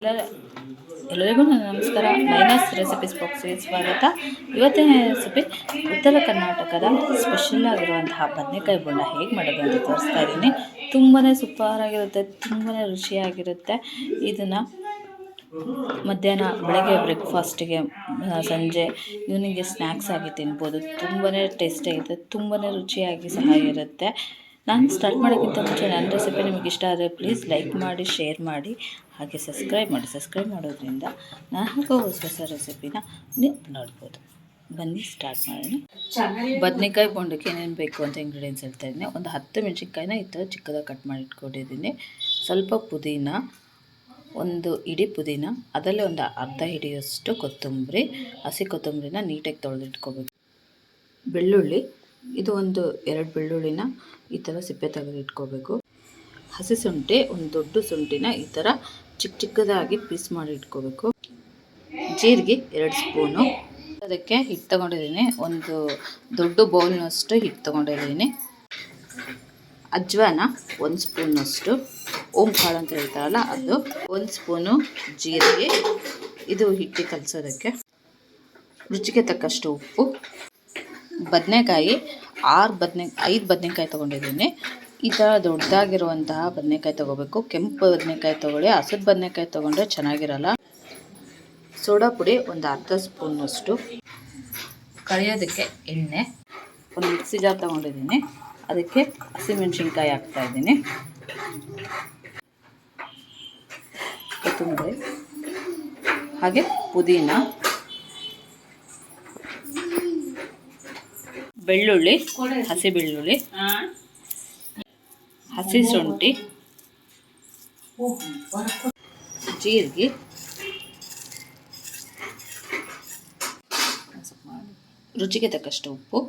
ಎಲ್ಲರಿಗೂ ನಮಸ್ಕಾರ. Minus recipes ಬಾಕ್ಸ್ಗೆ ಸ್ವಾಗತ. ಇವತ್ತಿನ ರೆಸಿಪಿ ಉತ್ತರ ಕರ್ನಾಟಕದ ಸ್ಪೆಷಲ್ ಆಗಿರುವಂತಹ ಬದನೆಕಾಯಿ ಬೋಂಡ ಹೇಗೆ ಮಾಡೋದು ಅಂತ ತೋರಿಸ್ತಾ ಇದ್ದೀನಿ. ತುಂಬಾ ಸೂಪರ್ ಆಗಿರುತ್ತೆ, ತುಂಬಾ ರುಚಿಯಾಗಿರುತ್ತೆ. ಇದನ್ನು ಮಧ್ಯಾಹ್ನ, ಬೆಳಗ್ಗೆ ಬ್ರೇಕ್ಫಾಸ್ಟಿಗೆ, ಸಂಜೆ ಈವ್ನಿಂಗ್ಗೆ ಸ್ನ್ಯಾಕ್ಸ್ ಆಗಿ ತಿನ್ಬೋದು. ತುಂಬಾ ಟೇಸ್ಟಿಯಾಗಿರುತ್ತೆ, ತುಂಬಾ ರುಚಿಯಾಗಿ ಸಹ ಇರುತ್ತೆ. ನಾನು ಸ್ಟಾರ್ಟ್ ಮಾಡೋಕ್ಕಿಂತ ಮುಂಚೆ ನನ್ನ ರೆಸಿಪಿ ನಿಮಗೆ ಇಷ್ಟ ಆದರೆ ಪ್ಲೀಸ್ ಲೈಕ್ ಮಾಡಿ, ಶೇರ್ ಮಾಡಿ, ಹಾಗೆ ಸಬ್ಸ್ಕ್ರೈಬ್ ಮಾಡಿ. ಸಬ್ಸ್ಕ್ರೈಬ್ ಮಾಡೋದ್ರಿಂದ ನಾನು ಹಾಕೋ ಹೊಸ ರೆಸಿಪಿನ ನೀವು ನೋಡ್ಬೋದು. ಬನ್ನಿ ಸ್ಟಾರ್ಟ್ ಮಾಡೋಣ. ಬದನೆಕಾಯಿ ಬೋಂಡಕ್ಕೆ ಏನೇನು ಬೇಕು ಅಂತ ಇಂಗ್ರೀಡಿಯೆಂಟ್ಸ್ ಹೇಳ್ತಾ ಇದ್ದೀನಿ. ಒಂದು 10 ಮೆಣಸಿನ್ಕಾಯಿನ ಈ ಥರ ಚಿಕ್ಕದಾಗಿ ಕಟ್ ಮಾಡಿ ಇಟ್ಕೊಂಡಿದ್ದೀನಿ. ಸ್ವಲ್ಪ ಪುದೀನ, ಒಂದು ಇಡೀ ಪುದೀನ, ಅದರಲ್ಲಿ ಒಂದು ಅರ್ಧ ಹಿಡಿಯಷ್ಟು ಕೊತ್ತಂಬರಿ, ಹಸಿ ಕೊತ್ತಂಬರಿನ ನೀಟಾಗಿ ತೊಳೆದಿಟ್ಕೋಬೇಕು. ಬೆಳ್ಳುಳ್ಳಿ, ಇದು ಒಂದು 2 ಬೆಳ್ಳುಳ್ಳಿನ ಈ ಥರ ಸಿಪ್ಪೆ ತೆಗೆದು ಇಟ್ಕೋಬೇಕು. ಹಸಿ ಶುಂಠಿ, ಒಂದು ದೊಡ್ಡ ಶುಂಠಿನ ಈ ಥರ ಚಿಕ್ಕದಾಗಿ ಪೀಸ್ ಮಾಡಿ ಇಟ್ಕೋಬೇಕು. ಜೀರಿಗೆ 2 ಸ್ಪೂನು. ಅದಕ್ಕೆ ಹಿಟ್ಟು ತೊಗೊಂಡಿದ್ದೀನಿ, ಒಂದು ದೊಡ್ಡ ಬೌಲ್ನಷ್ಟು ಹಿಟ್ಟು ತೊಗೊಂಡಿದ್ದೀನಿ. ಅಜ್ವಾನ 1 ಸ್ಪೂನಷ್ಟು, ಓಂ ಕಾಳು ಅಂತ ಹೇಳ್ತಾರಲ್ಲ ಅದು 1 ಸ್ಪೂನು. ಜೀರಿಗೆ, ಇದು ಹಿಟ್ಟು ಕಲಸೋದಕ್ಕೆ. ರುಚಿಗೆ ತಕ್ಕಷ್ಟು ಉಪ್ಪು. ಬದನೆಕಾಯಿ 5 ಬದನೆಕಾಯಿ ತೊಗೊಂಡಿದ್ದೀನಿ. ಈ ಥರ ದೊಡ್ಡದಾಗಿರುವಂತಹ ಬದನೆಕಾಯಿ ತೊಗೋಬೇಕು. ಕೆಂಪು ಬದನೆಕಾಯಿ ತೊಗೊಳ್ಳಿ, ಹಸಿರು ಬದನೆಕಾಯಿ ತೊಗೊಂಡ್ರೆ ಚೆನ್ನಾಗಿರಲ್ಲ. ಸೋಡಾ ಪುಡಿ ಒಂದು ಅರ್ಧ ಸ್ಪೂನಷ್ಟು. ಕರಿಯೋದಕ್ಕೆ ಎಣ್ಣೆ. ಒಂದು ಮಿಕ್ಸಿ ಜಾರ್ ತೊಗೊಂಡಿದ್ದೀನಿ, ಅದಕ್ಕೆ ಹಸಿಮೆಣಸಿನ್ಕಾಯಿ ಹಾಕ್ತಾಯಿದ್ದೀನಿ. ಕೊತ್ತಂಬರಿ, ಹಾಗೆ ಪುದೀನ, ಬೆಳ್ಳುಳ್ಳಿ, ಹಸಿ ಬೆಳ್ಳುಳ್ಳಿ, ಹಸಿ ಶುಂಠಿ, ಜೀರಿಗೆ, ರುಚಿಗೆ ತಕ್ಕಷ್ಟು ಉಪ್ಪು,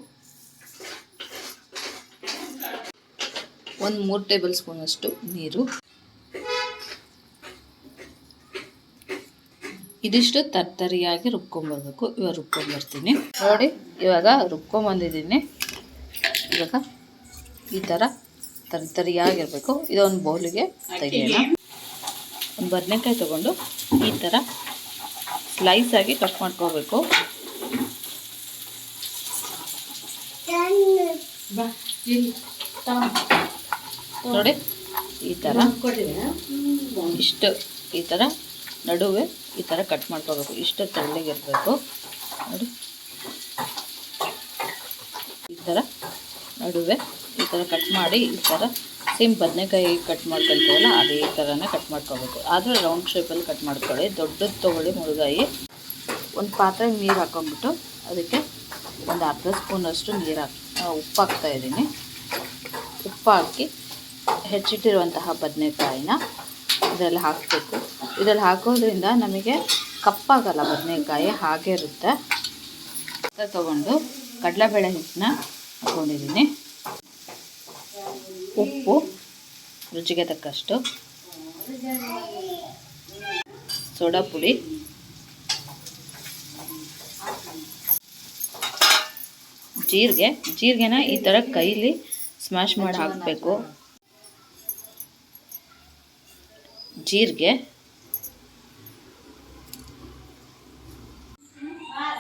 ಒಂದು 3 ಟೇಬಲ್ ಸ್ಪೂನಷ್ಟು ನೀರು. ಇದಿಷ್ಟು ತರ್ತರಿಯಾಗಿ ರುಬ್ಕೊಂಬರ್ಬೇಕು. ಇವಾಗ ರುಬ್ಕೊಂಬರ್ತೀನಿ ನೋಡಿ. ಇವಾಗ ರುಬ್ಕೊಂಬಂದಿದ್ದೀನಿ. ಇವಾಗ ಈ ಥರ ತರಿಯಾಗಿರಬೇಕು. ಇದೊಂದು ಬೌಲಿಗೆ ತೆಗೆಯೋಣ. ಒಂದು ಬದನೆಕಾಯಿ ತೊಗೊಂಡು ಈ ಥರ ಸ್ಲೈಸಾಗಿ ಕಟ್ ಮಾಡ್ಕೋಬೇಕು. ನೋಡಿ ಈ ಥರ ಇಷ್ಟು ಈ ಥರ ನಡುವೆ ಈ ಥರ ಕಟ್ ಮಾಡ್ಕೋಬೇಕು. ಇಷ್ಟು ತೆಳ್ಳಗಿರಬೇಕು ನೋಡಿ. ಈ ಥರ ನಡುವೆ ಈ ಥರ ಕಟ್ ಮಾಡಿ, ಈ ಥರ ಸೇಮ್ ಬದನೆಕಾಯಿ ಕಟ್ ಮಾಡ್ಕೊಳ್ತೀವಲ್ಲ ಅದೇ ಥರನೇ ಕಟ್ ಮಾಡ್ಕೋಬೇಕು. ಆದರೆ ರೌಂಡ್ ಶೇಪಲ್ಲಿ ಕಟ್ ಮಾಡ್ಕೊಳ್ಳಿ. ದೊಡ್ಡದು ತೊಗೊಳ್ಳಿ ಮುಳುಗಾಯಿ. ಒಂದು ಪಾತ್ರೆಗೆ ನೀರು ಹಾಕೊಂಡ್ಬಿಟ್ಟು ಅದಕ್ಕೆ ಒಂದು ಅರ್ಧ ಸ್ಪೂನಷ್ಟು ಉಪ್ಪು ಹಾಕ್ತಾಯಿದ್ದೀನಿ. ಉಪ್ಪು ಹಾಕಿ ಹೆಚ್ಚಿಟ್ಟಿರುವಂತಹ ಬದನೆಕಾಯಿನ ಇದರಲ್ಲಿ ಹಾಕಬೇಕು. ಇದರಲ್ಲಿ ಹಾಕೋದ್ರಿಂದ ನಮಗೆ ಕಪ್ಪಾಗಲ್ಲ ಬದನೆಕಾಯಿ, ಹಾಗೆ ಇರುತ್ತೆ. ತೊಗೊಂಡು ಕಡಲೆಬೇಳೆ ಹಿಟ್ಟನ್ನ ಹಾಕ್ಕೊಂಡಿದ್ದೀನಿ. ಉಪ್ಪು ರುಚಿಗೆ ತಕ್ಕಷ್ಟು, ಸೋಡಾ ಪುಡಿ, ಜೀರಿಗೆನ ಈ ಥರ ಕೈಲಿ ಸ್ಮ್ಯಾಶ್ ಮಾಡಿ ಹಾಕಬೇಕು. ಜೀರಿಗೆ,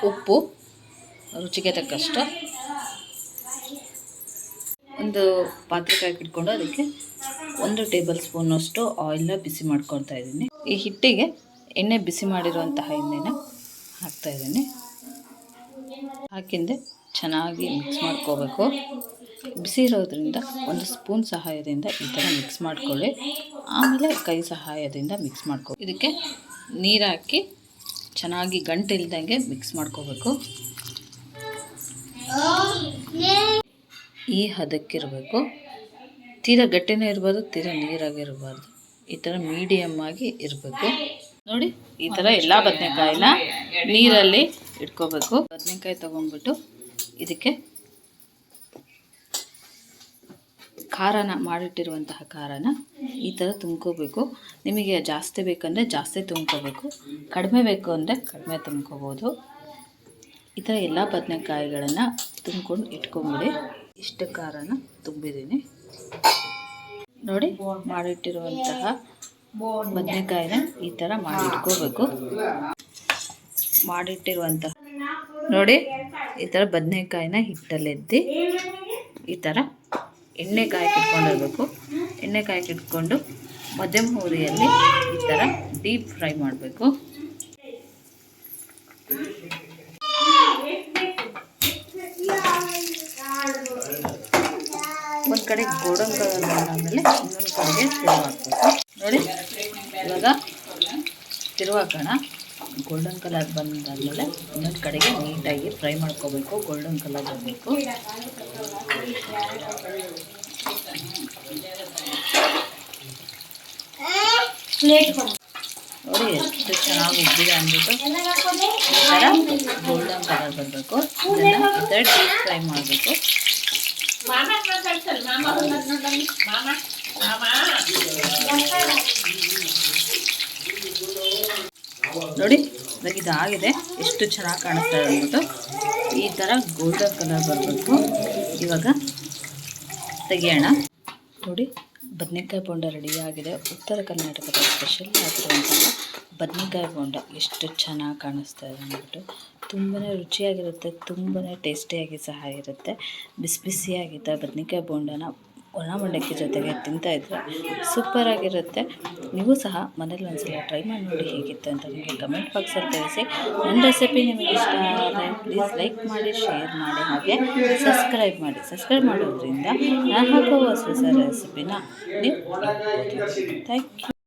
ಉಪ್ಪು ರುಚಿಗೆ ತಕ್ಕಷ್ಟು. ಒಂದು ಪಾತ್ರೆಗೆ ಹಾಕಿಟ್ಕೊಂಡು ಅದಕ್ಕೆ 1 ಟೇಬಲ್ ಸ್ಪೂನಷ್ಟು ಆಯಿಲ್ನ ಬಿಸಿ ಮಾಡ್ಕೊಳ್ತಾ ಇದ್ದೀನಿ. ಈ ಹಿಟ್ಟಿಗೆ ಎಣ್ಣೆ ಬಿಸಿ ಮಾಡಿರುವಂತಹ ಎಣ್ಣೆನ ಹಾಕ್ತಾಯಿದ್ದೀನಿ. ಹಾಕಿಂದೆ ಚೆನ್ನಾಗಿ ಮಿಕ್ಸ್ ಮಾಡ್ಕೋಬೇಕು. ಬಿಸಿ ಇರೋದ್ರಿಂದ ಒಂದು ಸ್ಪೂನ್ ಸಹಾಯದಿಂದ ಈ ಥರ ಮಿಕ್ಸ್ ಮಾಡ್ಕೊಳ್ಳಿ. ಆಮೇಲೆ ಕೈ ಸಹಾಯದಿಂದ ಮಿಕ್ಸ್ ಮಾಡ್ಕೊ. ಇದಕ್ಕೆ ನೀರು ಹಾಕಿ ಚೆನ್ನಾಗಿ ಗಂಟಿಲ್ದಂಗೆ ಮಿಕ್ಸ್ ಮಾಡ್ಕೋಬೇಕು. ಈ ಹದಕ್ಕಿರಬೇಕು. ತೀರಾ ಗಟ್ಟಿನೇ ಇರಬಾರ್ದು, ತೀರಾ ನೀರಾಗಿರಬಾರ್ದು. ಈ ಥರ ಮೀಡಿಯಮ್ ಆಗಿ ಇರಬೇಕು ನೋಡಿ. ಈ ಥರ ಎಲ್ಲ ಬದನೆಕಾಯಿನ ನೀರಲ್ಲಿ ಇಟ್ಕೋಬೇಕು. ಬದನೆಕಾಯಿ ತೊಗೊಂಡ್ಬಿಟ್ಟು ಇದಕ್ಕೆ ಖಾರನ ಮಾಡಿಟ್ಟಿರುವಂತಹ ಖಾರನ ಈ ಥರ ತುಂಬ್ಕೋಬೇಕು. ನಿಮಗೆ ಜಾಸ್ತಿ ಬೇಕಂದರೆ ಜಾಸ್ತಿ ತುಂಬ್ಕೋಬೇಕು, ಕಡಿಮೆ ಬೇಕು ಅಂದರೆ ಕಡಿಮೆ ತುಂಬ್ಕೋಬೋದು. ಈ ಥರ ಎಲ್ಲ ಬದನೆಕಾಯಿಗಳನ್ನು ತುಂಬ್ಕೊಂಡು ಇಟ್ಕೊಂಬಿಡಿ. ಇಷ್ಟು ಖಾರನ ತುಂಬಿದ್ದೀನಿ ನೋಡಿ. ಮಾಡಿಟ್ಟಿರುವಂತಹ ಬದನೆಕಾಯಿನ ಈ ಥರ ಮಾಡಿಟ್ಕೋಬೇಕು. ಮಾಡಿಟ್ಟಿರುವಂತಹ ನೋಡಿ ಈ ಥರ ಬದನೆಕಾಯಿನ ಹಿಟ್ಟಲ್ಲೆದ್ದಿ ಈ ಥರ ಎಣ್ಣೆ ಕಾಯಕ್ಕಿಟ್ಕೊಂಡಿರ್ಬೇಕು. ಎಣ್ಣೆ ಕಾಯಕ್ಕಿಟ್ಕೊಂಡು ಮಧ್ಯಮ ಉರಿಯಲ್ಲಿ ಈ ಥರ ಡೀಪ್ ಫ್ರೈ ಮಾಡಬೇಕು. ಒಂದು ಕಡೆ ಗೋಲ್ಡನ್ ಕಲರ್ ಬಂದಾದಮೇಲೆ ಇನ್ನೊಂದು ಕಡೆಗೆ ತಿರುವಾಕಬೇಕು. ನೋಡಿ ಇವಾಗ ತಿರುವಾಕೋಣ. ಗೋಲ್ಡನ್ ಕಲರ್ ಬಂದಾದಮೇಲೆ ಇನ್ನೊಂದು ಕಡೆಗೆ ನೀಟಾಗಿ ಫ್ರೈ ಮಾಡ್ಕೋಬೇಕು. ಗೋಲ್ಡನ್ ಕಲರ್ ಬರಬೇಕು. ನೋಡಿ ಎಷ್ಟು ಚೆನ್ನಾಗಿ ಉಬ್ಬಿದೆ ಅಂದ್ಬಿಟ್ಟು ಈ ಥರ ಗೋಲ್ಡನ್ ಕಲರ್ ಬರಬೇಕು. ಇದನ್ನು ಈ ಥರ ಡೀಪ್ ಫ್ರೈ ಮಾಡಬೇಕು. ನೋಡಿ ಇವಾಗ ಇದಾಗಿದೆ, ಎಷ್ಟು ಚೆನ್ನಾಗಿ ಕಾಣಿಸ್ತಾ ಇದೆ ಅಂದ್ಬಿಟ್ಟು ಈ ಥರ ಗೋಲ್ಡನ್ ಕಲರ್ ಬರಬೇಕು. ಇವಾಗ ತೆಗಿಯೋಣ. ನೋಡಿ ಬದನೆಕಾಯಿ ಬೋಂಡ ರೆಡಿಯಾಗಿದೆ. ಉತ್ತರ ಕರ್ನಾಟಕದ ಸ್ಪೆಷಲ್ ಆಗಿರುವಂತಹ ಬದನೆಕಾಯಿ ಬೋಂಡ ಎಷ್ಟು ಚೆನ್ನಾಗಿ ಕಾಣಿಸ್ತಾ ಇದೆ ಅಂದ್ಬಿಟ್ಟು ತುಂಬಾ ರುಚಿಯಾಗಿರುತ್ತೆ, ತುಂಬಾ ಟೇಸ್ಟಿಯಾಗಿ ಸಹ ಇರುತ್ತೆ. ಬಿಸಿ ಬಿಸಿಯಾಗಿದ್ದ ಬದನೆಕಾಯಿ ಬೋಂಡನ ಒಣ ಮಂಡಕ್ಕಿ ಜೊತೆಗೆ ತಿಂತಾಯಿದ್ರೆ ಸೂಪರಾಗಿರುತ್ತೆ. ನೀವು ಸಹ ಮನೇಲಿ ಒಂದ್ಸಲ ಟ್ರೈ ಮಾಡಿ ನೋಡಿ ಹೇಗಿತ್ತು ಅಂತ ನಿಮಗೆ ಕಮೆಂಟ್ ಬಾಕ್ಸಲ್ಲಿ ತಿಳಿಸಿ. ನನ್ನ ರೆಸಿಪಿ ನಿಮಗೆ ಇಷ್ಟ ಆದರೆ ಪ್ಲೀಸ್ ಲೈಕ್ ಮಾಡಿ, ಶೇರ್ ಮಾಡಿ, ಹಾಗೆ ಸಬ್ಸ್ಕ್ರೈಬ್ ಮಾಡಿ. ಸಬ್ಸ್ಕ್ರೈಬ್ ಮಾಡೋದ್ರಿಂದ ನಾನು ಹಾಕುವ ಹೊಸ ರೆಸಿಪಿನ ನೀವು ಥ್ಯಾಂಕ್ ಯು.